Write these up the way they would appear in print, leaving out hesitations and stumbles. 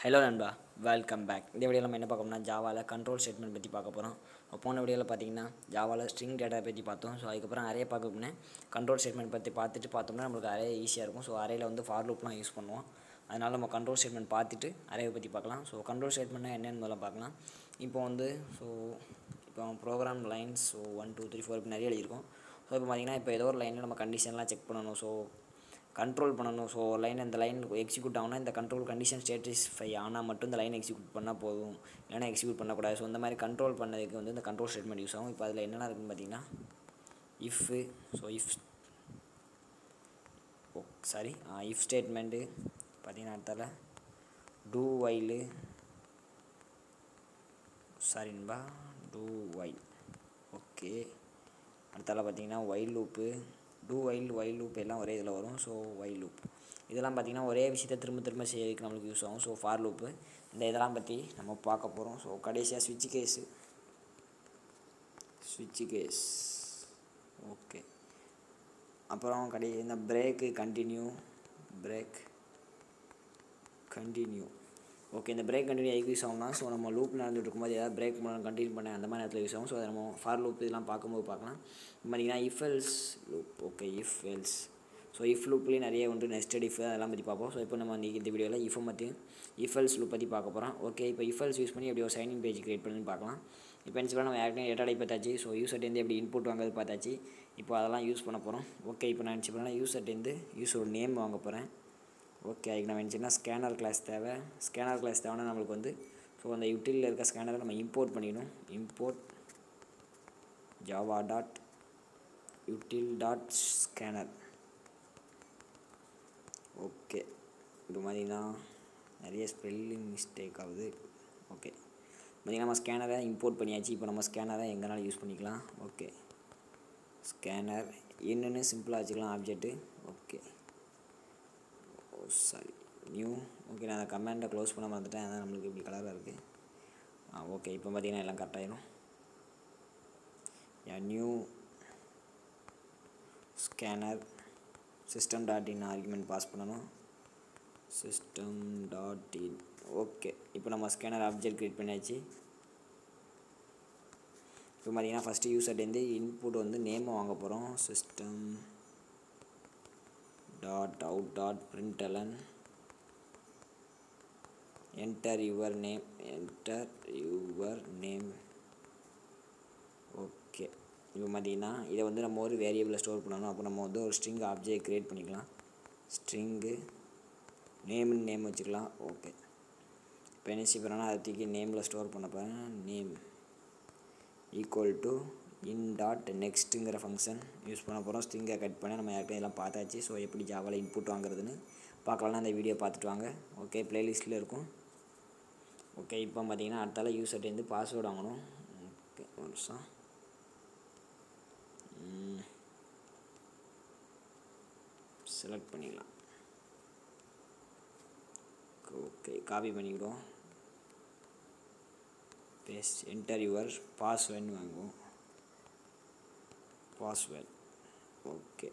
Hello நண்பா, welcome back. இந்த வீடியோவில் நம்ம என்ன பார்க்கணும்னா ஜாவாவில் கண்ட்ரோல் ஸ்டேட்மெண்ட் பற்றி பார்க்க போகிறோம். போன வீடியோவில் பார்த்தீங்கன்னா ஜாவாவில் ஸ்ட்ரிங் டேட்டா பற்றி பார்த்தோம். ஸோ அதுக்கப்புறம் அரே பார்க்கணும்னே கண்ட்ரோல் ஸ்டேட்மெண்ட் பற்றி பார்த்துட்டு பார்த்தோம்னா நம்மளுக்கு அரே ஈஸியாக இருக்கும். ஸோ அரேயில் வந்து ஃபார் லூப்லாம் யூஸ் பண்ணுவோம். அதனால் நம்ம கண்ட்ரோல் ஸ்டேட்மெண்ட் பார்த்துட்டு அரேவை பற்றி பார்க்கலாம். ஸோ கண்ட்ரோல் ஸ்டேட்மெண்ட்னா என்னென்னு முதல்ல பார்க்கலாம். இப்போ ப்ரோக்ராம் லைன்ஸ் 1 2 3 4 இப்படி நிறைய எழுதியிருக்கும். ஸோ இப்போ பார்த்தீங்கன்னா இப்போ ஏதோ ஒரு லைனில் நம்ம கண்டிஷன்லாம் செக் பண்ணணும். ஸோ கண்ட்ரோல் பண்ணணும். ஸோ இந்த லைன் எக்ஸிக்யூட் ஆகுனா இந்த கண்ட்ரோல் கண்டிஷன் ஸ்டேட்டிஸ்ஃபை ஆனால் மட்டும் இந்த லைன் எக்ஸிக்யூட் பண்ணால் போதும், இல்லைனா எக்ஸிக்யூட் பண்ணக்கூடாது. ஸோ இந்த மாதிரி கண்ட்ரோல் பண்ணதுக்கு வந்து இந்த கண்ட்ரோல் ஸ்டேட்மெண்ட் யூஸ் ஆகும். இப்போ அதில் என்னென்ன இருக்குன்னு பார்த்தீங்கன்னா இஃப் ஸ்டேட்மெண்ட்டு பார்த்தீங்கன்னா அடுத்தால டூ வைல் ஓகே. அடுத்தால பார்த்தீங்கன்னா வைல் லூப்பு, வைல் லூப் எல்லாம் ஒரே இதில் வரும். ஸோ வைல் லூப் இதெல்லாம் பார்த்திங்கன்னா ஒரே விஷயத்தை திரும்ப திரும்ப செய்யறதுக்கு நம்மளுக்கு யூஸ் ஆகும். ஸோ ஃபார் லூப்பு இதெல்லாம் பற்றி நம்ம பார்க்க போகிறோம். ஸோ கடைசியாக ஸ்விட்ச் கேஸ் ஓகே. அப்புறம் இந்த பிரேக் கண்டினியூ ஓகே. இந்த பிரேக் கண்டினியூ எதுக்கு யூஸ் ஆகும்னா, ஸோ நம்ம லூப் நடந்துட்டு இருக்கும்போது ஏதாவது பிரேக் பண்ண கண்டினியூ பண்ண அந்த மாதிரி இடத்துல யூஸ் ஆகும். ஸோ அதை நம்ம ஃபார் லூப் இதெல்லாம் பார்க்கும்போது பார்க்கலாம். பார்த்தீங்கன்னா if else loop okay. If லூப்லேயே நிறைய உண்டு, நெஸ்டட் இஃப் அதெல்லாம் பற்றி பார்ப்போம். ஸோ இப்போ நம்ம இந்த வீடியோவில் இஃப் எல்ஸ் லூப் பற்றி பார்க்க போகிறோம். ஓகே. இப்போ இஃப் எல்ஸ் யூஸ் பண்ணி எப்படி ஒரு சைன்இன் பேஜ் கிரியேட் பண்ணி பார்க்கலாம். இப்போ என்ன நம்ம ஏற்கனவே டேட்டா டைப் பார்த்தாச்சு. ஸோ யூசர்ட்டேருந்து எப்படி இன்புட் வாங்குறது பார்த்தாச்சு. இப்போ அதெல்லாம் யூஸ் பண்ண போகிறோம். ஓகே. இப்போ நான் என்ன பண்ணேன், யூசரோட நேம் வாங்க போகிறேன். ஓகே. அதுக்கு நம்ம என்ன ஸ்கேனர் கிளாஸ் தேவைன்னா நம்மளுக்கு வந்து ஸோ அந்த யூட்டிலில் இருக்க ஸ்கேனரை நம்ம இம்போர்ட் பண்ணிக்கணும். Import java.util.scanner okay. இது மாதிரினா நிறைய ஸ்பெல்லிங் மிஸ்டேக் ஆகுது. ஓகே. பார்த்திங்கன்னா நம்ம ஸ்கேனரை இம்போர்ட் பண்ணியாச்சு. இப்போ நம்ம ஸ்கேனரை எங்கேனாலும் யூஸ் பண்ணிக்கலாம். ஓகே. ஸ்கேனர் என்னென்னு சிம்பிளாக வச்சுக்கலாம் ஆப்ஜெக்ட்டு. ஓகே. New okay. நான் அந்த கமெண்டை க்ளோஸ் பண்ண மறந்துட்டேன், அதான் நம்மளுக்கு இப்படி கலராக இருக்குது. ஓகே. இப்போ பார்த்திங்கன்னா எல்லாம் கரெக்டாகிடும். New scanner system.in argument pass பண்ணணும். system.in okay. இப்போ நம்ம ஸ்கேனர் ஆப்ஜெக்ட் க்ரியேட் பண்ணியாச்சு. இப்போ பார்த்தீங்கன்னா ஃபஸ்ட்டு யூசர்லேருந்து இன்புட் வந்து நேமை வாங்க போகிறோம். system.out.println enter your name okay. இப்போ பார்த்தீங்கன்னா இதை வந்து நம்ம ஒரு வேரியபிளில் ஸ்டோர் பண்ணணும். அப்போ நம்ம வந்து ஒரு ஸ்ட்ரிங் ஆப்ஜெக்ட் க்ரியேட் பண்ணிக்கலாம். ஸ்ட்ரிங்கு நேம் வச்சுக்கலாம். ஓகே. இப்போ என்ன செய்ய போகிறோன்னா அதை தூக்கி நேமில் ஸ்டோர் பண்ண போகிறேன். நேம் ஈக்குவல் டு in.nextங்கிற ஃபங்க்ஷன் யூஸ் பண்ண போகிறோம். ஸ்ட்ரிங்கை கட் பண்ணி நம்ம யாருக்கும் இதெல்லாம் பார்த்தாச்சு. ஸோ எப்படி ஜாவாவில் இன்புட் வாங்குறதுன்னு பார்க்கலாம்னா அந்த வீடியோ பார்த்துட்டு வாங்க. ஓகே. ப்ளேலிஸ்ட்டில் இருக்கும். ஓகே. இப்போ பார்த்தீங்கன்னா அடுத்தால யூசர்ட்டேருந்து பாஸ்வேர்டு வாங்கணும். ஓகே. ஒரு நிமிஷம். செலக்ட் பண்ணிக்கலாம். ஓகே. காப்பி பண்ணிக்கிடுவோம். பேஸ்ட் என்டர் யுவர் பாஸ்வேர்டுன்னு வாங்குவோம். Password okay.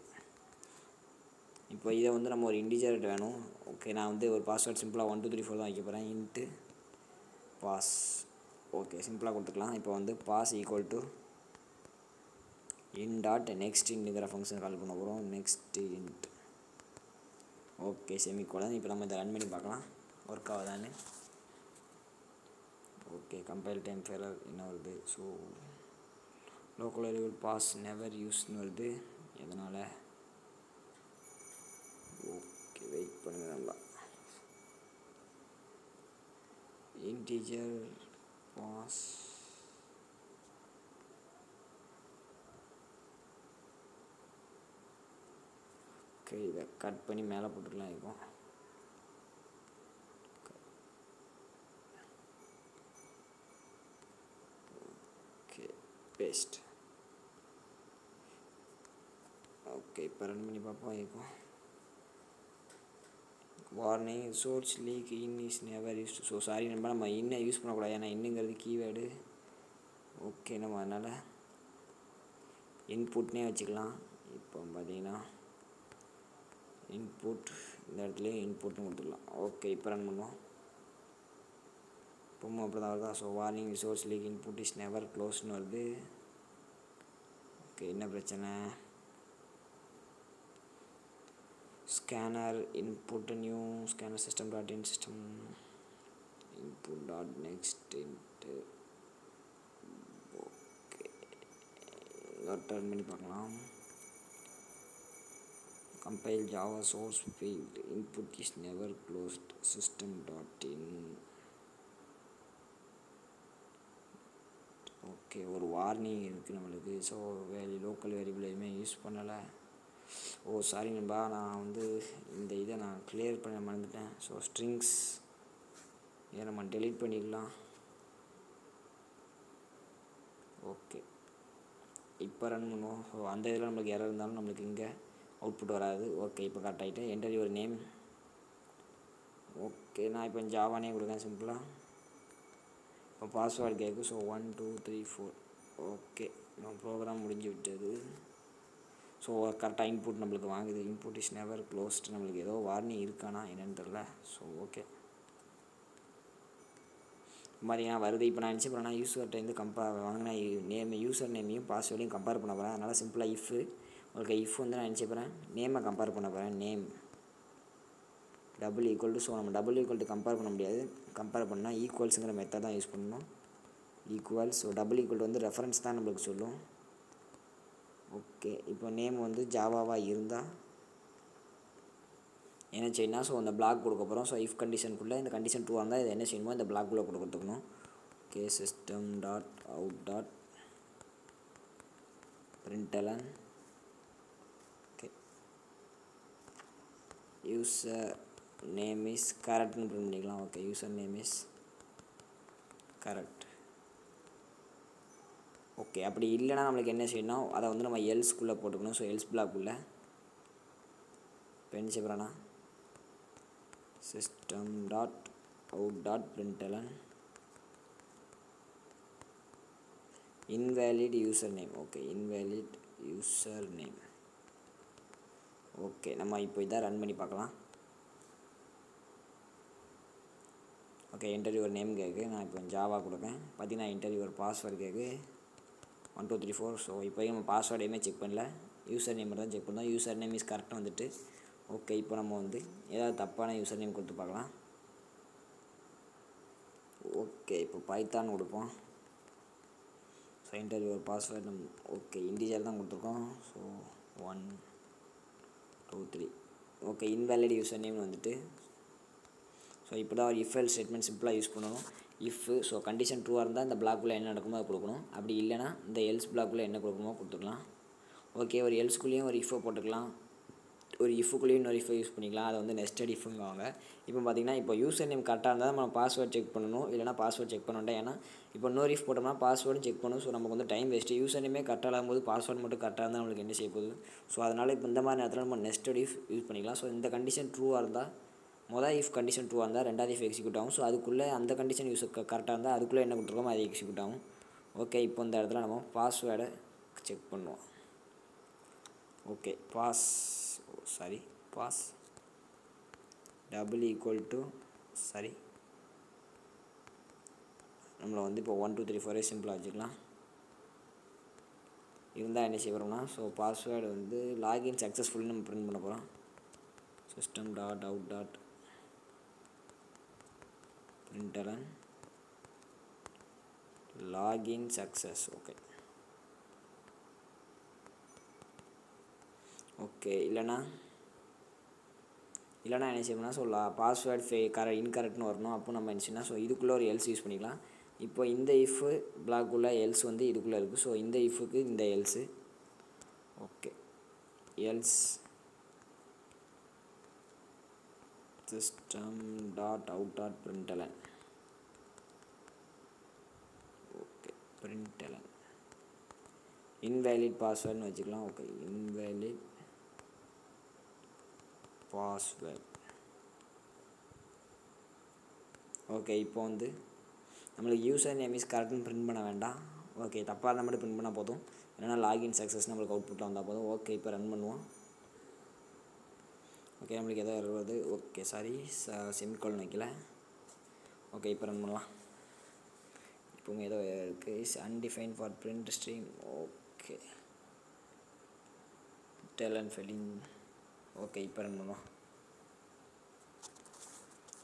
இப்போ இதை வந்து நம்ம ஒரு இன்டிஜர் வேணும். ஓகே. நான் வந்து ஒரு பாஸ்வேர்டு சிம்பிளாக 1 2 3 4 தான் வைக்க போகிறேன். Int pass okay. சிம்பிளாக கொடுத்துக்கலாம். இப்போ வந்து பாஸ் ஈக்குவல் டு in.nextங்கிற ஃபங்க்ஷன் கால் பண்ண போகிறோம். Next int okay. செமிகோலன். இப்போ நம்ம இதை ரன் பண்ணி பார்க்கலாம் ஒர்க் ஆகுதான்னு. ஓகே. கம்பைல் டைம் ஃபெரர் என்ன வருது. So local variable pass never யூஸ்னு வருது. எதனால் ஓகே. வெயிட் பண்ணுங்க. நல்லா இன்டிஜர் பாஸ் ஓகே. இதை கட் பண்ணி மேலே போட்டுக்கலாம். இருக்கும் ஓகே. Paste okay. இப்போ ரன் பண்ணி பார்ப்போம். இருக்கும் warning source leak in is never use. So sorry நம்ம இன்னை யூஸ் பண்ணக்கூடாது, ஏன்னா இன்னுங்கிறது கீவேர்டு. ஓகே. நம்ம அதனால் இன்புட்னே வச்சுக்கலாம். இப்போ பார்த்தீங்கன்னா இன்புட் இந்த இடத்துல இன்புட்னு கொடுத்துடலாம். ஓகே. இப்போ ரன் பண்ணுவோம். இப்போவும் அப்படி தான் வருதா? So warning resource leak input is never க்ளோஸ்னு வருது. ஓகே, என்ன பிரச்சனை? Scanner input new scanner system dot in system input dot next int. Okay, turn பண்ணி பார்க்கலாம். compile java source field input is never closed system.in. Okay, ஒரு warning இருக்குது நம்மளுக்கு. So local variable எதுவுமே யூஸ் பண்ணலை. ஓ சாரி நண்பா, நான் வந்து இந்த இதை நான் கிளியர் பண்ண மறந்துட்டேன். ஸோ ஸ்ட்ரிங்ஸ் இதை நம்ம டெலீட் பண்ணிடலாம். ஓகே, இப்போ ரன் பண்ணுவோம். ஸோ அந்த இதில் நம்மளுக்கு எரர் இருந்தாலும் நம்மளுக்கு இங்கே அவுட்புட் வராது. ஓகே, இப்போ கரெக்ட் ஆகிட்டு என்டர் யுவர் நேம். ஓகே, நான் இப்போ ஜாவானே கொடுக்கேன் சிம்பிளாக. இப்போ பாஸ்வேர்டு கேட்கு. ஸோ 1 2 3 4. ஓகே, நம்ம ப்ரோக்ராம் முடிஞ்சு விட்டது. ஸோ கரெக்டாக இன்புட் நம்மளுக்கு வாங்குது. Input is never closed. நம்மளுக்கு ஏதோ வார்னிங் இருக்கானா என்னென்னு தெரில. ஸோ ஓகே, பார்த்தீங்கன்னா வருது. இப்போ நான் நினச்சி போகிறேன்னா யூசர்கிட்டேருந்து வாங்கினா யூசர் நேமையும் பாஸ்வேர்டையும் கம்பேர் பண்ண போகிறேன். அதனால் சிம்பிளாக இஃப். ஓகே, இஃப் வந்து நான் நினச்சி போகிறேன் நேமை கம்பேர் பண்ண போகிறேன். Name double equal to. So நம்ம டபுள் ஈக்குவல் டு கம்பேர் பண்ண முடியாது. கம்பேர் பண்ணால் ஈக்குவல்ஸுங்கிற மெத்தட் தான் யூஸ் பண்ணணும். ஈக்குவல். ஸோ டபுள் ஈக்குவல் வந்து ரெஃபரன்ஸ் தான் நம்மளுக்கு சொல்லும். ஓகே, இப்போ நேம் வந்து ஜாவாவாக இருந்தால் என்ன செய்யணும்? ஸோ அந்த பிளாக் கொடுக்க போகிறோம். ஸோ இஃப் கண்டிஷனுக்குள்ளே இந்த கண்டிஷன் ட்ரூவாக இருந்தால் இது என்ன செய்யணுமோ இந்த பிளாக்குள்ளே கொடுத்துக்கணும். Okay, system dot out dot println. Okay, user name is கரெக்ட்னு பிரிண்ட் பண்ணிக்கலாம். Okay, user name is correct. Okay, அப்படி இல்லைனா நம்மளுக்கு என்ன செய்யணும்? அதை வந்து நம்ம எல்ஸ்குள்ளே போட்டுக்கணும். ஸோ எல்ஸ் பிளாக்குள்ளே பென் செய்யப்படுறேன்னா system dot out dot println invalid username. Okay, invalid username. Okay, நம்ம இப்போ இதை ரன் பண்ணி பார்க்கலாம். ஓகே, என்டர் யுவர் நேம் கேட்கு. நான் இப்போ ஜாவா கொடுப்பேன். பார்த்தீங்கன்னா என்டர் யுவர் பாஸ்வேர்டு கேட்கு 1 2 3 4. ஸோ இப்போ நம்ம பாஸ்வேர்டையுமே செக் பண்ணல, யூசர் நேம் தான் செக் பண்ணோம். யூசர் நேம் இஸ் கரெக்டாக வந்துட்டு. ஓகே, இப்போ நம்ம வந்து ஏதாவது தப்பான யூசர் நேம் கொடுத்து பார்க்கலாம். ஓகே, இப்போ பைத்தான் கொடுப்போம். ஸோ என்டர் யுவர் பாஸ்வேர்டு நம்ம ஓகே இன்டிஜர் தான் கொடுத்துருக்கோம். ஸோ 1 2 3. ஓகே, இன்வேலிட் யூசர் நேம்னு வந்துட்டு. ஸோ இப்போ தான் ஒரு இஃப் எல்ஸ் ஸ்டேட்மெண்ட் சிம்பிளாக யூஸ் பண்ணணும். இஃப். ஸோ கண்டிஷன் ட்ரூவாக இருந்தால் இந்த பிளாக்குள்ளே என்ன நடக்குமோ அதை கொடுக்கணும். அப்படி இல்லைனா இந்த எல்ஸ் பிளாக்குள்ளே என்ன கொடுக்கணுமோ கொடுத்துக்கலாம். ஓகே, ஒரு எல்ஸ்குள்ளேயும் ஒரு இஃபை போட்டுக்கலாம். ஒரு இஃபுக்குள்ளேயும் இன்னொரு இஃபை யூஸ் பண்ணிக்கலாம். அதை வந்து நெஸ்டட் இஃபுங்குவாங்க. இப்போ பார்த்தீங்கன்னா இப்போ யூசர் நேம் கரெக்டாக இருந்தால் நம்ம பாஸ்வேர்டு செக் பண்ணணும். இல்லைனா பாஸ்வேர்டு செக் பண்ண வேண்டாம். ஏன்னா இப்போ இன்னொரு இஃப் போட்டோம்னா பாஸ்வேர்டும் செக் பண்ணணும். ஸோ நமக்கு வந்து டைம் வேஸ்ட்டு. யூசர் நேமே கரெக்டாக இல்லாமல் போது பாஸ்வேர்டு மட்டும் கரெக்டாக இருந்தால் நம்மளுக்கு என்ன செய்ய போகுது? ஸோ அதனால் இப்போ இந்த மாதிரி நேரத்தில் நம்ம நெஸ்டட் இஃப் யூஸ் பண்ணிக்கலாம். ஸோ இந்த கண்டிஷன் ட்ரூவாக இருந்தால் மொதல் இஃப் கண்டிஷன் ட்ரூவாக இருந்தால் ரெண்டாவது இஃப் எக்ஸிக்யூட் ஆகும். ஸோ அதுக்குள்ளே அந்த கண்டிஷன் யூஸ் கரெக்டாக இருந்தால் அதுக்குள்ளே என்ன கொடுத்துருக்கோமோ அது எக்ஸிக்யூட் ஆகும். ஓகே, இப்போ இந்த இடத்துல நம்ம பாஸ்வேர்டை செக் பண்ணுவோம். Okay, pass double equal to நம்மளை வந்து இப்போ 1 2 3 4 சிம்பிளாக வச்சுக்கலாம். இருந்தால் என்ன செய்ய போகிறோம்னா ஸோ பாஸ்வேர்டு வந்து லாகின் சக்ஸஸ்ஃபுல்னு நம்ம பிரிண்ட் பண்ண போகிறோம். System dot out dot பிரிண்டலன் login success. Okay, இல்லைனா என்ன செய்யணும்னா ஸோ பாஸ்வேர்டு இன்கரெக்ட்னு வரணும். அப்போ நம்ம என்ன செய்யணும்? ஸோ இதுக்குள்ளே ஒரு எல்ஸ் யூஸ் பண்ணிக்கலாம். இப்போ இந்த இஃப் பிளாக்குள்ளே எல்ஸ் வந்து இதுக்குள்ளே இருக்குது. ஸோ இந்த இஃபுக்கு இந்த else. Okay, else system dot out dot println. Okay, println invalid பாஸ்வேர்டுன்னு வச்சுக்கலாம். Okay, invalid password. ஓகே, இப்போ வந்து நம்மளுக்கு யூசர் நேம் இஸ் கரெக்ட்னு பிரிண்ட் பண்ண வேண்டாம். ஓகே, தப்பாக இருந்தால் மட்டும் பிரிண்ட் பண்ணால் போதும். இல்லைனா லாகின் சக்ஸஸ் நம்மளுக்கு அவுட்புட்டில் வந்தால் போதும். ஓகே, இப்போ ரன் பண்ணுவோம். ஓகே, நம்மளுக்கு எதாவது வருது. ஓகே, சாரி செமிகோலன் வைக்கல. ஓகே, இப்போ ரன் பண்ணலாம். இப்போ ஏதோ இருக்குது. Is undefined for print stream. Okay டேலண்ட் ஃபெல்லிங். ஓகே இப்போ ரன் பண்ணுவோம்.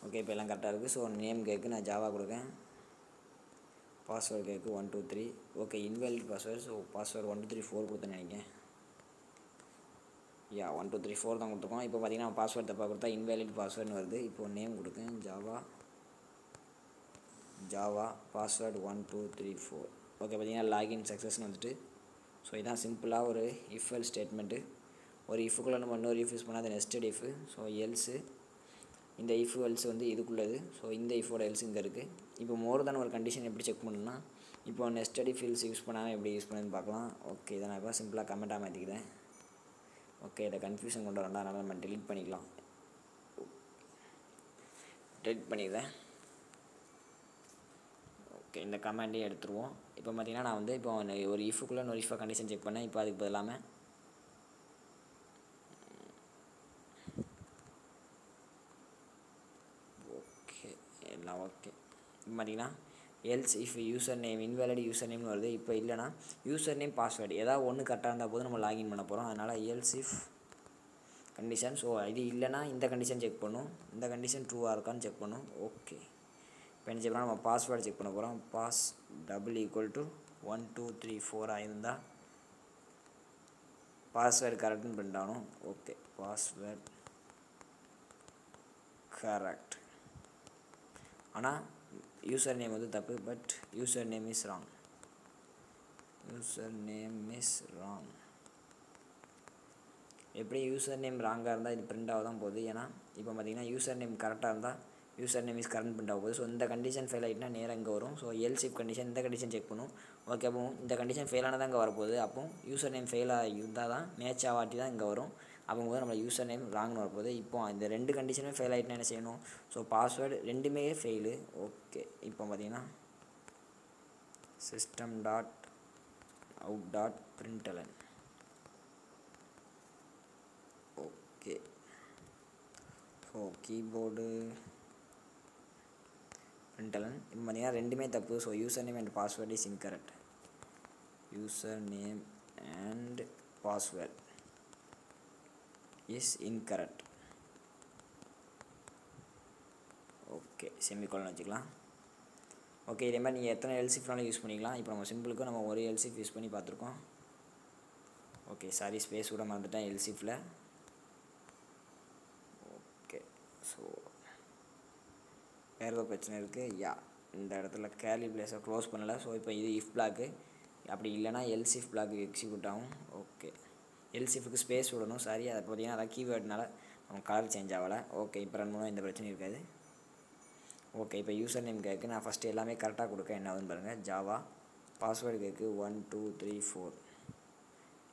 ஓகே இப்போ எல்லாம் கரெக்டாக இருக்குது. ஸோ நேம் கேட்கு நான் ஜாவா கொடுக்கேன். பாஸ்வேர்டு கேட்கு 1 2 3. Okay invalid password. So password 1 2 3 4 கொடுத்தேன்னு நினைக்கிறேன். 1 2 3 4 தான் கொடுத்துருக்கோம். இப்போ பார்த்தீங்கன்னா பாஸ்வேர்டு தப்பாக கொடுத்தா இன்வேலிட் பாஸ்வேர்டுன்னு வருது. இப்போது நேம் கொடுக்கேன் ஜாவா பாஸ்வேர்டு 1 2 3 4. ஓகே பார்த்தீங்கன்னா லாகின் சக்ஸஸ்ன்னு வந்துட்டு. ஸோ இதான் சிம்பிளாக ஒரு இஃப் எல்ஸ் ஸ்டேட்மெண்ட்டு. ஒரு இஃபுக்குள்ளே நம்ம இன்னொரு இஃப் யூஸ் பண்ணால் அது நெஸ்டட் இஃபு. ஸோ எல்ஸு இந்த இஃப் எல்ஸ் வந்து இதுக்குள்ளது. ஸோ இந்த இஃபோட எல்ஸ் இங்கே இருக்குது. இப்போ மோர் தென் ஒரு கண்டிஷன் எப்படி செக் பண்ணணும்னா இப்போ நெஸ்டட் இஃப் எல்ஸ் யூஸ் பண்ணாமல் எப்படி யூஸ் பண்ணுன்னு பார்க்கலாம். ஓகே இதை நான் இப்போ சிம்பிளாக கமெண்ட்டாக மாற்றிக்கிறேன். ஓகே இதை கன்ஃபியூஷன் கொண்டு வரேன்டா, அதனால் நம்ம டெலிட் பண்ணிக்கலாம். டெலிட் பண்ணிடுறேன். ஓகே இந்த கமெண்ட்டையும் எடுத்துருவோம். இப்போ பார்த்தீங்கன்னா நான் வந்து இப்போ ஒரு இஃபுக்குள்ளே ஒரு இஃபாக கண்டிஷன் செக் பண்ணேன். இப்போ அதுக்கு பதிலாமல் ஓகே எல்லாம் ஓகே. இப்போ பார்த்தீங்கன்னா else if user name invalid user நேம்னு வருது. இப்போ இல்லைனா யூசர் நேம் பாஸ்வேர்டு ஏதாவது ஒன்று கரெக்டாக இருந்தால் போது நம்ம லாகின் பண்ண போகிறோம். அதனால் எல்ஸ் இஃப் கண்டிஷன். ஸோ இது இல்லைனா இந்த கண்டிஷன் செக் பண்ணும். இந்த கண்டிஷன் ட்ரூவாக இருக்கான்னு செக் பண்ணும். ஓகே இப்போ என்ன செய்யலாம், நம்ம பாஸ்வேர்டு செக் பண்ண போகிறோம். பாஸ் டபுள் ஈக்குவல் டு 1 2 3 4 இருந்தால் பாஸ்வேர்டு கரெக்டுன்னு பிரிண்ட் ஆகணும். Okay password correct. ஆனால் யூசர் நேம் வந்து தப்பு. But user name is wrong. எப்படி யூசர் நேம் ராங்காக இருந்தால் இது பிரிண்ட் ஆக தான் போகுது. ஏன்னா இப்போ பார்த்தீங்கன்னா யூசர் நேம் கரெக்டாக இருந்தால் user name is correct print ஆக போகுது. ஸோ இந்த கண்டிஷன் ஃபெயில் ஆகிட்டுனா நேராக இங்கே வரும். ஸோ எல்ஸ் இஃப் கண்டிஷன் இந்த கண்டிஷன் செக் பண்ணும். ஓகே அப்போ இந்த கண்டிஷன் ஃபெயில் ஆனதான் இங்கே வரப்போகுது. அப்போ யூசர் நேம் ஃபெயிலாக இருந்தால் தான் மேட்ச் ஆவாட்டி தான் இங்கே வரும். அப்போது நம்ம யூசர் நேம் ராங்னு வரப்போகுது. இப்போ இந்த ரெண்டு கண்டிஷனுமே ஃபெயில் ஆகிட்டுனா என்ன செய்யணும், ஸோ பாஸ்வேர்டு ரெண்டுமே ஃபெயிலு. ஓகே இப்போ பார்த்தீங்கன்னா system.out.println. Okay so keyboard println. இப்போ பார்த்தீங்கன்னா ரெண்டுமே தப்பு. So user name and password is incorrect. User name and password is incorrect. Okay semicolon வச்சுக்கலாம். ஓகே இதே மாதிரி நீங்கள் எத்தனை எல்சிஃப்னாலும் யூஸ் பண்ணிக்கலாம். இப்போ நம்ம சிம்பிளுக்கு நம்ம ஒரு எல்சிஃப் யூஸ் பண்ணி பார்த்துருக்கோம். ஓகே சாரி ஸ்பேஸ் கூட மறந்துட்டேன் எல்சிஃபில். ஓகே ஸோ வேறு ஏதோ பிரச்சனை இருக்குது. இந்த இடத்துல கேர்லி பிளேஸை க்ளோஸ் பண்ணலை. ஸோ இப்போ இது இஃப் பிளாக்கு. அப்படி இல்லைனா எல்சிஃப் பிளாக்கு எக்ஸிக்யூட் ஆகும். ஓகே எல்சிஃபுக்கு ஸ்பேஸ் விடணும். சாரி அதை பார்த்தீங்கன்னா அதான் கீவேர்டுனால நம்ம கலர் சேஞ்ச் ஆகலை. ஓகே இப்போ ரன் பண்ணுவோம், எந்த பிரச்சனையும் இருக்காது. ஓகே இப்போ யூசர் நேம் கேட்கு நான் ஃபஸ்ட்டு எல்லாமே கரெக்டாக கொடுக்க என்ன ஆகுதுன்னு பாருங்கள். ஜாவா பாஸ்வேர்டு கேட்கு 1 2 3 4.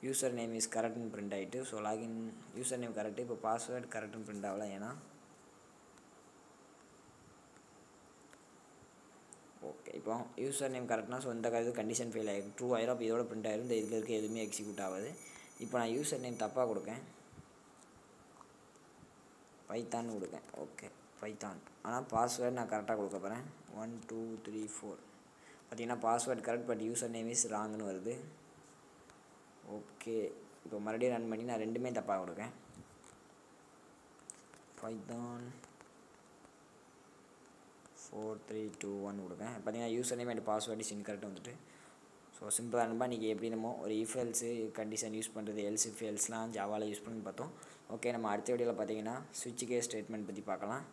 யூசர் நேம் இஸ் கரெக்ட்னு பிரிண்ட் ஆகிட்டு. So login user name correct. இப்போ பாஸ்வேர்டு கரெக்டுன்னு பிரிண்ட் ஆகலை. ஏன்னா ஓகே இப்போ யூசர் நேம் கரெக்ட்னா ஸோ இந்த கண்டிஷன் ஃபெயில் ஆகிடும். ட்ரூ ஆயிரும். அப்போ இதோட பிரிண்ட் ஆயிரும். இந்த இதில் இருக்க எதுவுமே எக்ஸிக்யூட் ஆகாது. இப்போ நான் யூசர் நேம் தப்பாக கொடுக்கேன், பைத்தான் கொடுக்கேன். Okay Python. ஆனால் பாஸ்வேர்டு நான் கரெக்டாக கொடுக்க போகிறேன். 1 2 3 4. பார்த்தீங்கன்னா password correct but user name is ராங்னு வருது. ஓகே இப்போ மறுபடியும் ரன் பண்ணி நான் ரெண்டுமே தப்பாக கொடுக்கேன். பைத்தான் 4 3 2 1 கொடுக்கேன். பார்த்தீங்கன்னா user name and password is incorrect வந்துட்டு. ஸோ சிம்பிளாக நம்ப இன்றைக்கி எப்படி நம்ம ஒரு இஃப் எல்ஸு கண்டிஷன் யூஸ் பண்ணுறது, எல்ஸ் இஃப் எல்ஸ்லாம் ஜாவாவில் யூஸ் பண்ணி பார்த்தோம். ஓகே நம்ம அடுத்த வீடியோவில் பார்த்தீங்கன்னா ஸ்விட்ச் கேஸ் ஸ்டேட்மெண்ட் பற்றி பார்க்கலாம்.